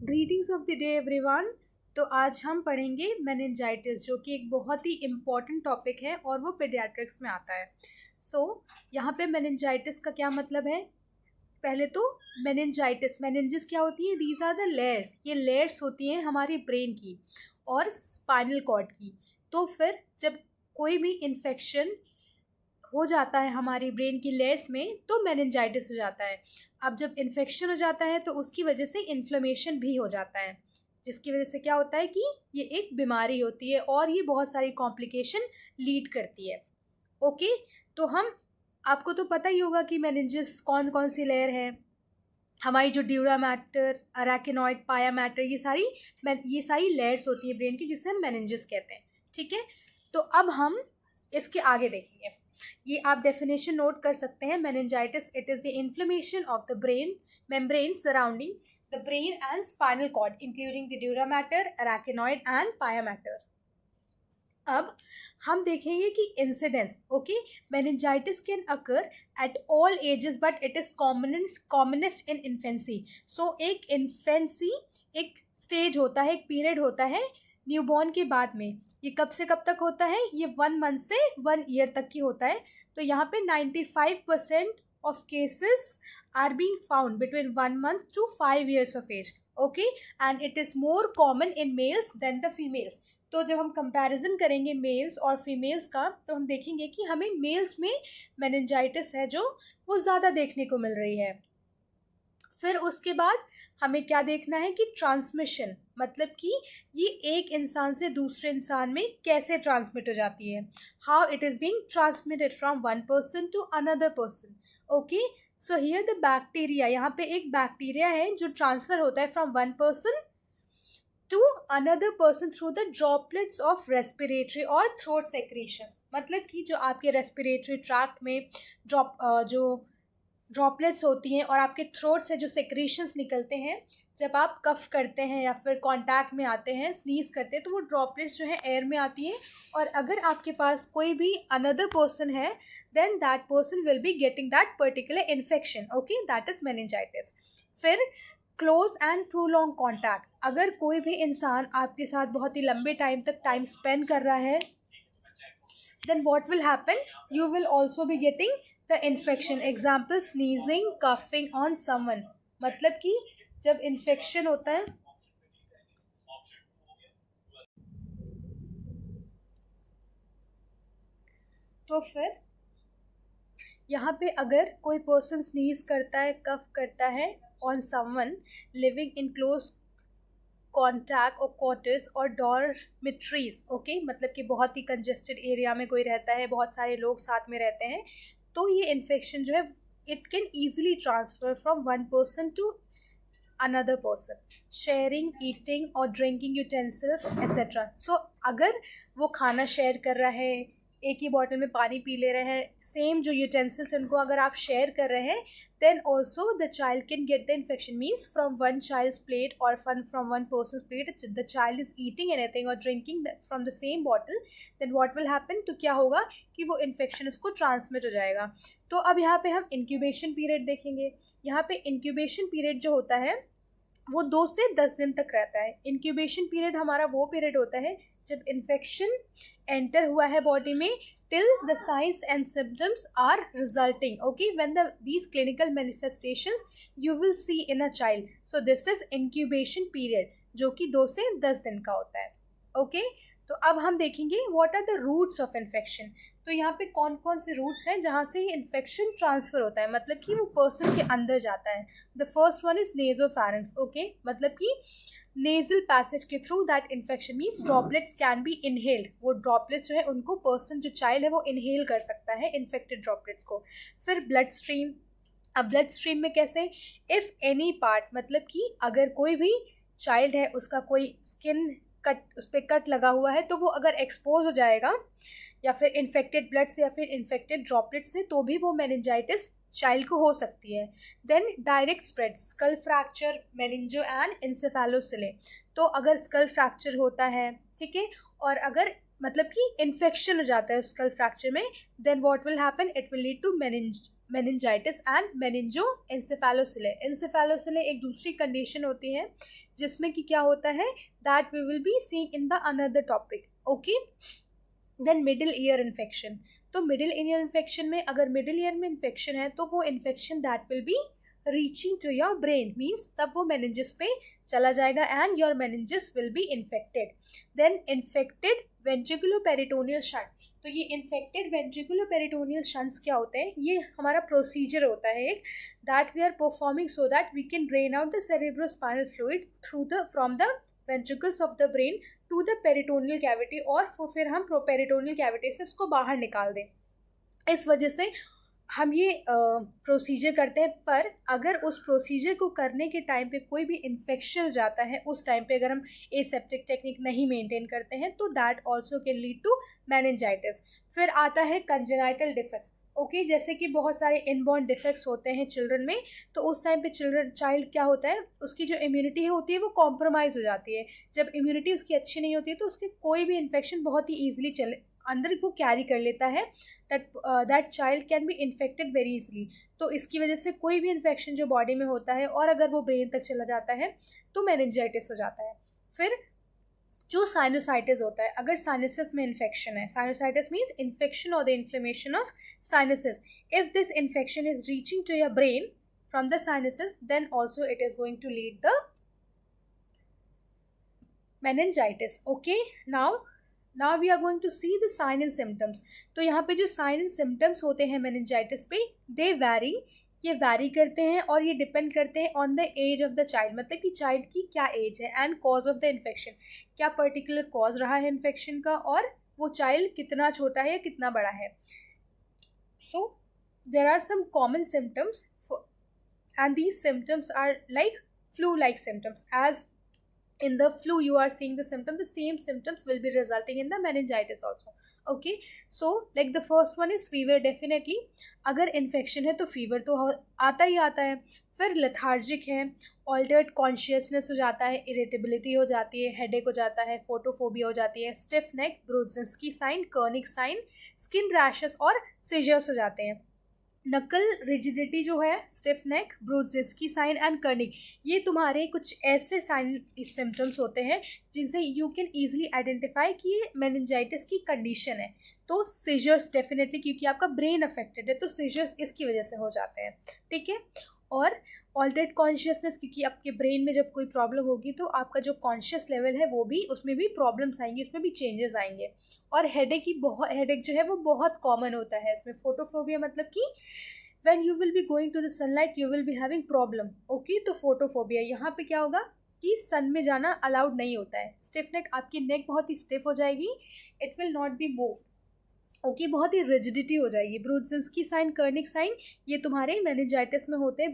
Greetings of the day everyone. तो आज हम पढ़ेंगे मेनिंजाइटिस, जो कि एक बहुत ही इम्पॉर्टेंट टॉपिक है और वो पीडियाट्रिक्स में आता है। यहाँ पे मेनिंजाइटिस का क्या मतलब है। पहले तो मेनिंजिस क्या होती है? These are the layers. ये लेयर्स होती हैं हमारी ब्रेन की और स्पाइनल कॉर्ड की। तो फिर जब कोई भी इन्फेक्शन हो जाता है हमारी ब्रेन की लेयर्स में तो मेनिंजाइटिस हो जाता है। अब जब इन्फेक्शन हो जाता है तो उसकी वजह से इन्फ्लेमेशन भी हो जाता है, जिसकी वजह से क्या होता है कि ये एक बीमारी होती है और ये बहुत सारी कॉम्प्लिकेशन लीड करती है। ओके, तो हम आपको तो पता ही होगा कि मेनिंजिस कौन कौन सी लेयर है। हमारी जो ड्यूरा मैटर, अराकिनॉइड, पाया मैटर, ये सारी लेयर्स होती है ब्रेन की, जिसे हम मेनिंजिस कहते हैं। ठीक है, तो अब हम इसके आगे देखेंगे। ये आप डेफिनेशन नोट कर सकते हैं। Meningitis, it is the inflammation of the brain membrane surrounding the brain and spinal cord including the dura mater, arachnoid and pia mater. अब हम देखेंगे कि incidence. Okay, meningitis can occur at all ages but it is commonest in infancy. So एक infancy एक stage होता है, एक period होता है न्यूबॉर्न के बाद में। ये कब से कब तक होता है? ये 1 मंथ से 1 ईयर तक की होता है। तो यहाँ पे 95% of cases are being found between 1 month to 5 years of age. Okay, and it is more common in males than the females. तो जब हम कंपैरिजन करेंगे मेल्स और फीमेल्स का, तो हम देखेंगे कि हमें मेल्स में मेनिंजाइटिस है जो वो ज़्यादा देखने को मिल रही है। फिर उसके बाद हमें क्या देखना है कि ट्रांसमिशन, मतलब कि ये एक इंसान से दूसरे इंसान में कैसे ट्रांसमिट हो जाती है। How it is being transmitted from one person to another person. Okay, so here the bacteria, यहाँ पे एक बैक्टीरिया है जो ट्रांसफर होता है from one person to another person through the droplets of respiratory और थ्रोट सेक्रेशंस। मतलब कि जो आपके रेस्पिरेटरी ट्रैक्ट में जो ड्रॉपलेट्स होती हैं और आपके थ्रोट से जो सेक्रेशंस निकलते हैं, जब आप कफ करते हैं या फिर कांटेक्ट में आते हैं, स्नीज करते हैं, तो वो ड्रॉपलेट्स जो है एयर में आती हैं। और अगर आपके पास कोई भी अनदर पर्सन है, then that person will be getting that particular infection. Okay, that is meningitis. फिर क्लोज एंड प्रोलॉन्ग कॉन्टैक्ट, अगर कोई भी इंसान आपके साथ बहुत ही लंबे टाइम तक टाइम स्पेंड कर रहा है, then what will happen? You will also be getting the infection. Example, sneezing, coughing on someone. मतलब कि जब इन्फेक्शन होता है तो फिर यहाँ पे अगर कोई पर्सन स्नीज करता है, कफ करता है on someone living in close contact और क्वार्टर्स और डॉर्मिट्रीज, ओके, मतलब कि बहुत ही कंजेस्टेड एरिया में कोई रहता है, बहुत सारे लोग साथ में रहते हैं, तो ये इन्फेक्शन जो है it can easily transfer from one person to another person, sharing, eating or drinking utensils etc. So अगर वो खाना शेयर कर रहा है, एक ही बॉटल में पानी पी ले रहे हैं, सेम जो यूटेंसिल्स उनको अगर आप शेयर कर रहे हैं, then also the child can get the infection. Means from one child's plate or from one person's plate the child is eating anything or drinking from the same bottle, then what will happen? तो क्या होगा कि वो infection उसको transmit हो जाएगा। तो अब यहाँ पे हम इंक्यूबेशन पीरियड देखेंगे। यहाँ पे इंक्यूबेशन पीरियड जो होता है वो 2 से 10 दिन तक रहता है। इंक्यूबेशन पीरियड हमारा वो पीरियड होता है जब इन्फेक्शन एंटर हुआ है बॉडी में, till the signs and symptoms are resulting. Okay, when these clinical manifestations you will see in a child, so this is incubation period, जो कि 2 से 10 दिन का होता है। ओके, तो अब हम देखेंगे what are the routes of infection. तो यहाँ पे कौन कौन से रूट्स हैं जहाँ से ये इन्फेक्शन ट्रांसफर होता है, मतलब कि वो पर्सन के अंदर जाता है। The first one is nasopharynx. Okay, मतलब कि नेजल पैसेज के through that infection, means droplets can be inhaled. वो ड्रॉपलेट्स जो है उनको पर्सन जो चाइल्ड है वो इनहेल कर सकता है इन्फेक्टेड ड्रॉपलेट्स को। फिर ब्लड स्ट्रीम। अब ब्लड स्ट्रीम में कैसे? इफ़ एनी पार्ट, मतलब कि अगर कोई भी चाइल्ड है उसका कोई स्किन कट, उस पर कट लगा हुआ है, तो वो अगर एक्सपोज हो जाएगा या फिर इन्फेक्टेड ब्लड से या फिर इन्फेक्टेड ड्रॉपलेट से, तो भी वो मेनिंजाइटिस चाइल्ड को हो सकती है। Then direct spread, skull fracture, meningo and encephalocele. तो अगर स्कल फ्रैक्चर होता है, ठीक है, और अगर मतलब कि इन्फेक्शन हो जाता है स्कल फ्रैक्चर में, then what will happen? It will lead to meningitis and meningoencephaloceles. Encephaloceles एक दूसरी कंडीशन होती है जिसमें कि क्या होता है, that we will be seeing in the another topic. Okay, then middle ear infection. तो मिडिल ईयर इन्फेक्शन में, अगर मिडिल ईयर में इन्फेक्शन है तो वो infection that will be reaching to your brain, means तब वो मेनिंजस पे चला जाएगा and your meninges will be infected. Then infected ventriculoperitoneal shunt. तो ये इन्फेक्टेड वेंट्रिकुलोपेरिटोनियल शंट्स क्या होते हैं, ये हमारा प्रोसीजर होता है एक, that we are performing so that we can drain out the cerebrospinal fluid through the from the ventricles of the brain to the peritoneal cavity, और फिर हम पेरिटोनियल कैविटी से उसको बाहर निकाल दें. इस वजह से हम ये प्रोसीजर करते हैं. पर अगर उस प्रोसीजर को करने के टाइम पे कोई भी इन्फेक्शन हो जाता है, उस टाइम पे अगर हम एसेप्टिक टेक्निक नहीं मेंटेन करते हैं तो that also can lead to meningitis. फिर आता है कंजेनाइटल डिफेक्ट्स. ओके, जैसे कि बहुत सारे इनबॉर्न डिफेक्ट्स होते हैं चिल्ड्रन में, तो उस टाइम पे चाइल्ड क्या होता है, उसकी जो इम्यूनिटी होती है वो कॉम्प्रोमाइज़ हो जाती है. जब इम्यूनिटी उसकी अच्छी नहीं होती है तो उसके कोई भी इन्फेक्शन बहुत ही ईजिली अंदर वो कैरी कर लेता है, that child can be infected very easily. तो इसकी वजह से कोई भी इन्फेक्शन जो बॉडी में होता है और अगर वो ब्रेन तक चला जाता है तो मेनिंजाइटिस हो जाता है. फिर जो साइनोसाइटिस होता है, अगर साइनसिस में इन्फेक्शन है, साइनोसाइटिस मीन्स इन्फेक्शन और the inflammation of sinuses. If this infection is reaching to your brain from the sinuses then also it is going to lead the meningitis. Okay, now we are going to see the sign and symptoms. तो यहाँ पे जो sign and symptoms होते हैं meningitis पे, they vary, ये vary करते हैं और ये डिपेंड करते हैं on the age of the child, मतलब कि चाइल्ड की क्या एज है, and cause of the infection, क्या पर्टिकुलर कॉज रहा है इन्फेक्शन का, और वो चाइल्ड कितना छोटा है या कितना बड़ा है. So there are some common symptoms and these symptoms are like flu like symptoms. As in the flu you are seeing the symptom, the same symptoms will be resulting in the meningitis also. Okay, so like the first one is fever. Definitely अगर infection है तो fever तो आता ही आता है. फिर lethargic है, altered consciousness हो जाता है, इरिटेबिलिटी हो जाती है, हेडेक हो जाता है, फोटोफोबिया हो जाती है, stiff neck, Brudzinski sign, Kernig sign, skin rashes और सीजर्स हो जाते हैं. नकल रिजिडिटी जो है, stiff neck, Brudzinski sign and Kernig, ये तुम्हारे कुछ ऐसे साइन सिम्टम्स होते हैं जिनसे यू कैन ईजिली आइडेंटिफाई कि ये मेनिंजाइटिस की कंडीशन है. तो सीजर्स डेफिनेटली, क्योंकि आपका ब्रेन अफेक्टेड है तो सीजर्स इसकी वजह से हो जाते हैं. ठीक है. और ऑल्टर्ड कॉन्शियसनेस, क्योंकि आपके ब्रेन में जब कोई प्रॉब्लम होगी तो आपका जो कॉन्शियस लेवल है वो भी, उसमें भी प्रॉब्लम्स आएंगी, उसमें भी चेंजेस आएंगे. और हेडेक जो है वो बहुत कॉमन होता है इसमें. फोटोफोबिया मतलब कि when you will be going to the sunlight you will be having problem. Okay, तो फोटोफोबिया यहाँ पे क्या होगा कि सन में जाना अलाउड नहीं होता है. स्टिफ नेक, आपकी नेक बहुत ही स्टिफ हो जाएगी, it will not be move. Okay, बहुत ही रिजिडिटी हो जाएगी. ब्रुजेंस्की साइन, कर्निक साइन, ये तुम्हारे मेनिंजाइटिस में होते हैं.